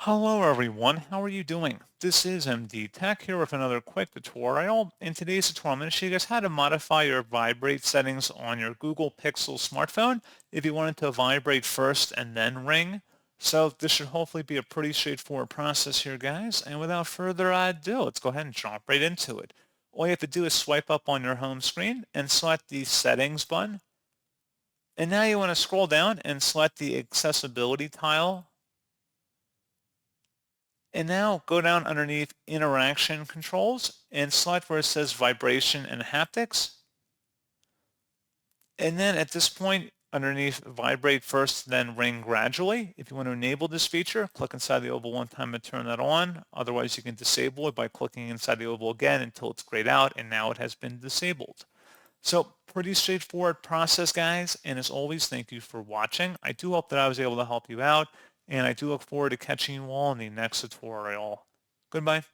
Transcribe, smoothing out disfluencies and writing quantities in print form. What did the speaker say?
Hello everyone, how are you doing? This is MD Tech here with another quick tutorial. In today's tutorial, I'm going to show you guys how to modify your vibrate settings on your Google Pixel smartphone if you want it to vibrate first and then ring. So this should hopefully be a pretty straightforward process here, guys. And without further ado, let's go ahead and jump right into it. All you have to do is swipe up on your home screen and select the settings button. And now you want to scroll down and select the accessibility tile. And now go down underneath interaction controls and select where it says vibration and haptics. And then at this point, underneath vibrate first, then ring gradually. If you want to enable this feature, click inside the oval one time and turn that on. Otherwise, you can disable it by clicking inside the oval again until it's grayed out, and now it has been disabled. So pretty straightforward process, guys. And as always, thank you for watching. I do hope that I was able to help you out, and I do look forward to catching you all in the next tutorial. Goodbye.